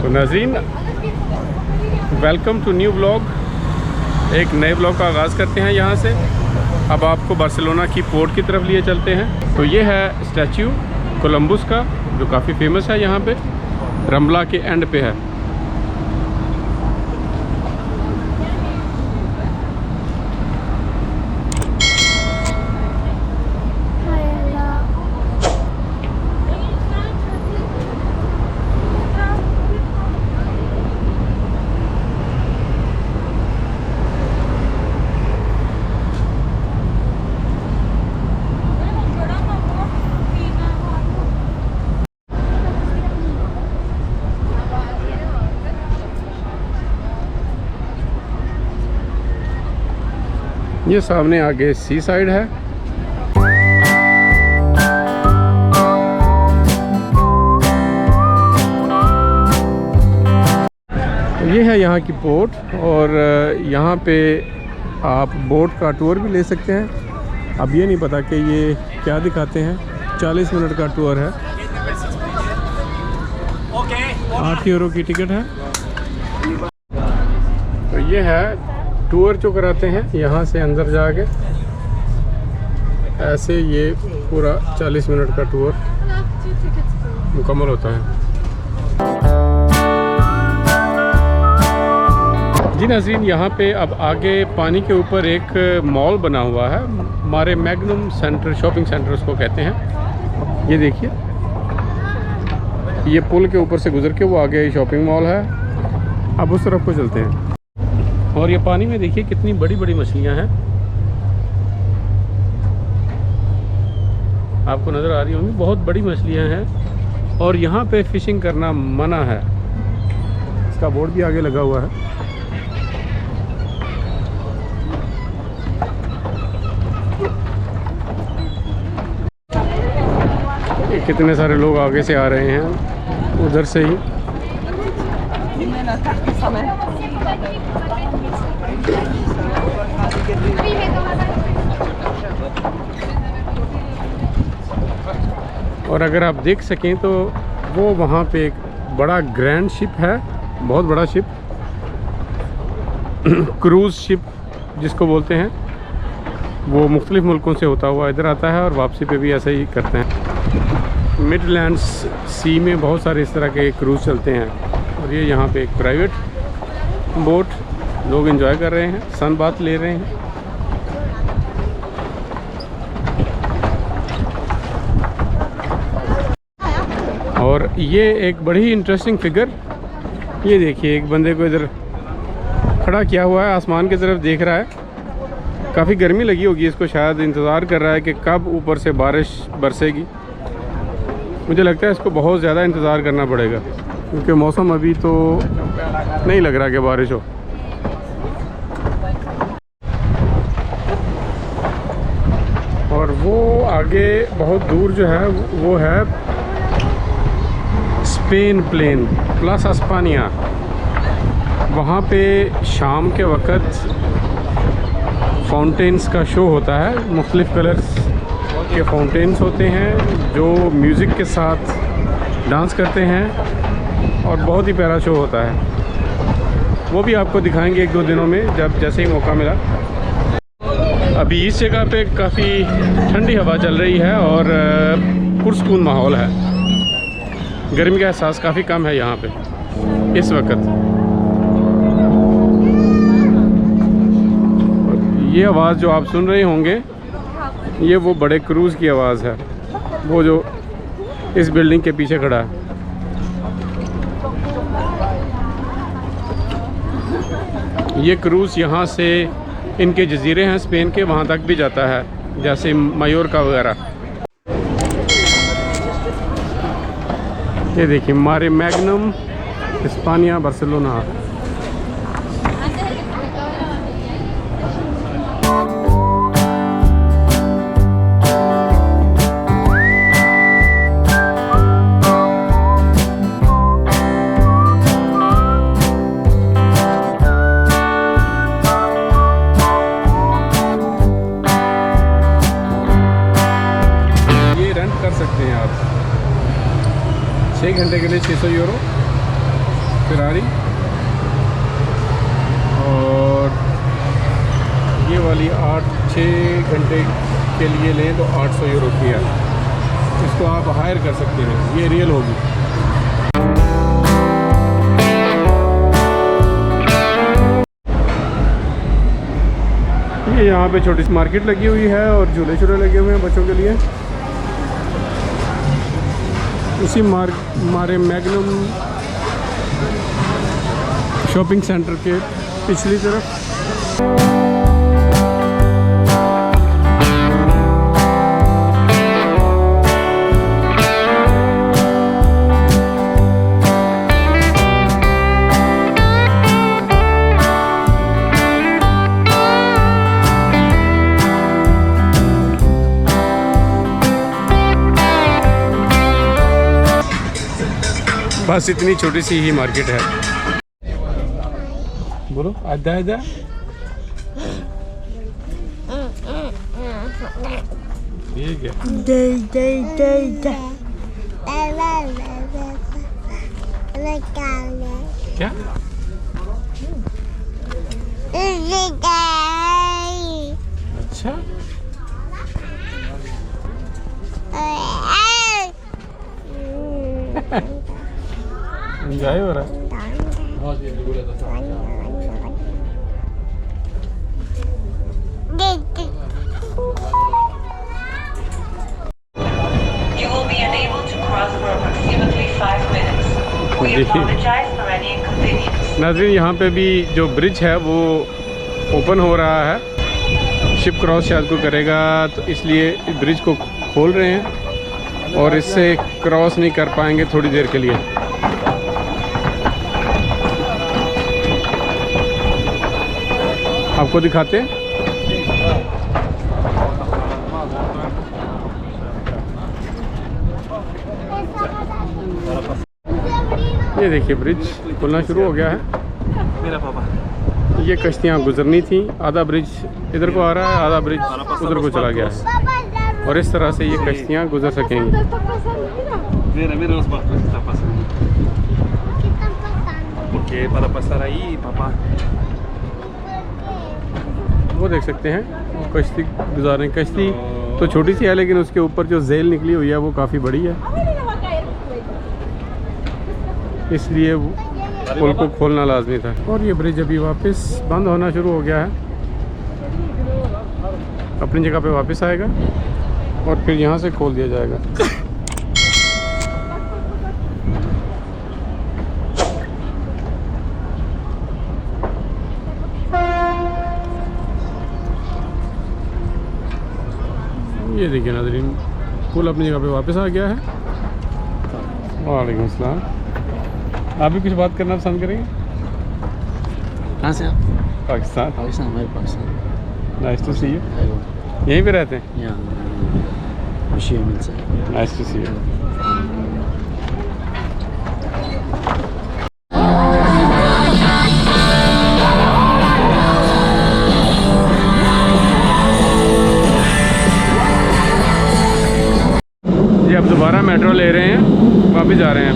तो नाज़रीन, welcome to new blog. एक नए ब्लॉग का आगाज़ करते हैं यहाँ से। अब आपको बार्सिलोना की पोर्ट की तरफ लिए चलते हैं। तो ये है स्टैच्यू कोलंबस का, जो काफ़ी फेमस है यहाँ पे, रंबला के एंड पे है। ये सामने आगे सी साइड है। ये है यहाँ की पोर्ट, और यहाँ पे आप बोट का टूर भी ले सकते हैं। अब ये नहीं पता कि ये क्या दिखाते हैं। 40 मिनट का टूर है, 8 यूरो की टिकट है। तो ये है टूर जो कराते हैं यहाँ से अंदर जाके। ऐसे ये पूरा 40 मिनट का टूर मुकम्मल होता है। जी नाज़रीन, यहाँ पे अब आगे पानी के ऊपर एक मॉल बना हुआ है। मारे मैग्नम सेंटर, शॉपिंग सेंटर उसको कहते हैं। ये देखिए, ये पुल के ऊपर से गुजर के वो आगे शॉपिंग मॉल है। अब उस तरफ को चलते हैं। और ये पानी में देखिए कितनी बड़ी बड़ी मछलियां हैं, आपको नज़र आ रही होंगी। बहुत बड़ी मछलियां हैं, और यहाँ पे फ़िशिंग करना मना है। इसका बोर्ड भी आगे लगा हुआ है। ये कितने सारे लोग आगे से आ रहे हैं, उधर से ही। और अगर आप देख सकें तो वो वहाँ पे एक बड़ा ग्रैंड शिप है, बहुत बड़ा शिप, क्रूज़ शिप जिसको बोलते हैं। वो मुख्तलिफ़ मुल्कों से होता हुआ इधर आता है, और वापसी पे भी ऐसा ही करते हैं। मिडलैंड्स सी में बहुत सारे इस तरह के क्रूज़ चलते हैं। और ये यहाँ पे एक प्राइवेट बोट, लोग एंजॉय कर रहे हैं, सन बात ले रहे हैं। और ये एक बड़ी इंटरेस्टिंग फिगर, ये देखिए, एक बंदे को इधर खड़ा किया हुआ है, आसमान की तरफ देख रहा है। काफ़ी गर्मी लगी होगी इसको, शायद इंतज़ार कर रहा है कि कब ऊपर से बारिश बरसेगी। मुझे लगता है इसको बहुत ज़्यादा इंतज़ार करना पड़ेगा, क्योंकि मौसम अभी तो नहीं लग रहा कि बारिश हो। और वो आगे बहुत दूर जो है वो है स्पेन प्लेन, प्लाज़ा स्पानिया। वहाँ पे शाम के वक़्त फाउंटेन्स का शो होता है। मुख्तलिफ़ कलर्स के फाउंटेन्स होते हैं जो म्यूज़िक के साथ डांस करते हैं, और बहुत ही प्यारा शो होता है। वो भी आपको दिखाएंगे 1-2 दिनों में, जब जैसे ही मौका मिला। अभी इस जगह पे काफ़ी ठंडी हवा चल रही है, और पुरसकून माहौल है। गर्मी का एहसास काफ़ी कम है यहाँ पे इस वक्त। ये आवाज़ जो आप सुन रहे होंगे, ये वो बड़े क्रूज़ की आवाज़ है, वो जो इस बिल्डिंग के पीछे खड़ा है। ये क्रूज़ यहाँ से, इनके जजीरे हैं स्पेन के, वहाँ तक भी जाता है, जैसे मायोरका वगैरह। ये देखिए, मारे मैग्नम स्पानिया बार्सिलोना। कर सकते हैं आप 6 घंटे के लिए 600 यूरो। फरारी, और ये वाली 8-6 घंटे के लिए लें तो 800 यूरो की है। इसको आप हायर कर सकते हैं, ये रियल होगी। ये यहाँ पे छोटी सी मार्केट लगी हुई है और झूले शूले लगे हुए हैं बच्चों के लिए। उसी हमारे मैग्नम शॉपिंग सेंटर के पिछली तरफ बस इतनी छोटी सी ही मार्केट है। बोलो आधा आधा। ठीक है। क्या? अच्छा। एंजॉय हो रहा है। You will be unable to cross for approximately 5 minutes. We apologize for any inconvenience. नाज़रीन, यहाँ पे भी जो ब्रिज है वो ओपन हो रहा है। शिप क्रॉस शायद को करेगा, तो इसलिए ब्रिज को खोल रहे हैं और इससे क्रॉस नहीं कर पाएंगे थोड़ी देर के लिए। आपको दिखाते हैं। ये देखिए ब्रिज खुलना शुरू हो गया है। मेरा पापा, ये कश्तियाँ गुजरनी थी, आधा ब्रिज इधर को आ रहा है, आधा ब्रिज उधर को चला गया है, और इस तरह से ये कश्तियाँ गुजर सकेंगी। mira los barcos que están pasando. Porque para pasar ahí, papá. वो देख सकते हैं कश्ती गुजार रहे हैं। कश्ती तो छोटी सी है, लेकिन उसके ऊपर जो जेल निकली हुई है वो काफ़ी बड़ी है, इसलिए पुल को खोलना लाजमी था। और ये ब्रिज अभी वापस बंद होना शुरू हो गया है, अपनी जगह पे वापस आएगा और फिर यहाँ से खोल दिया जाएगा। ये देखिए नाज़रीन, पुल अपनी जगह पे वापस आ गया है। वालेकुम अस्सलाम। आप भी कुछ बात करना पसंद करेंगे? कहाँ से आप? पाकिस्तान। पाकिस्तान, हमारे Pakistan. Nice to see you. यहीं पे रहते हैं? यहाँ खुशी मिल से। Nice to see you. जी अब दोबारा मेट्रो ले रहे हैं, वापस जा रहे हैं।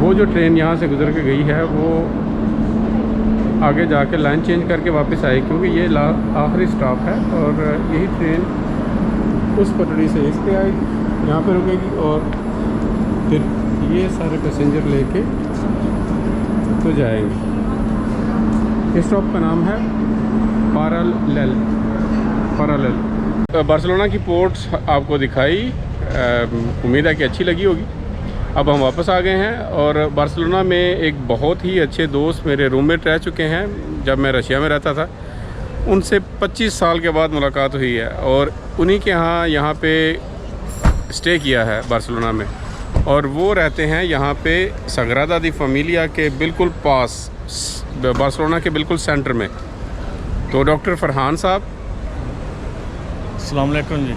वो जो ट्रेन यहाँ से गुजर के गई है वो आगे जाके लाइन चेंज करके वापस आई, क्योंकि ये आखिरी स्टॉप है और यही ट्रेन उस पटड़ी से इस पे आई, यहाँ पे रुकेगी और फिर ये सारे पैसेंजर लेके तो जाएंगे। इस स्टॉप का नाम है पैरेलल। बार्सिलोना की पोर्ट्स आपको दिखाई, उम्मीद है कि अच्छी लगी होगी। अब हम वापस आ गए हैं और बार्सिलोना में एक बहुत ही अच्छे दोस्त मेरे रूममेट रह चुके हैं जब मैं रशिया में रहता था, उनसे 25 साल के बाद मुलाकात हुई है और उन्हीं के यहाँ पे स्टे किया है बार्सिलोना में, और वो रहते हैं यहाँ पे सग्रादा दी फैमिलिया के बिल्कुल पास, बार्सिलोना के बिल्कुल सेंटर में। तो डॉक्टर फरहान साहब, अस्सलाम वालेकुम जी।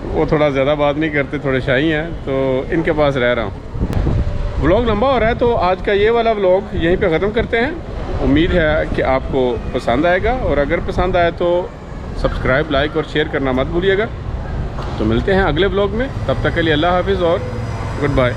वो थोड़ा ज़्यादा बात नहीं करते, थोड़े शाही हैं, तो इनके पास रह रहा हूँ। व्लॉग लंबा हो रहा है तो आज का ये वाला व्लॉग यहीं पे ख़त्म करते हैं। उम्मीद है कि आपको पसंद आएगा, और अगर पसंद आए तो सब्सक्राइब, लाइक और शेयर करना मत भूलिएगा। तो मिलते हैं अगले व्लॉग में, तब तक के लिए अल्लाह हाफिज़ और गुड बाय।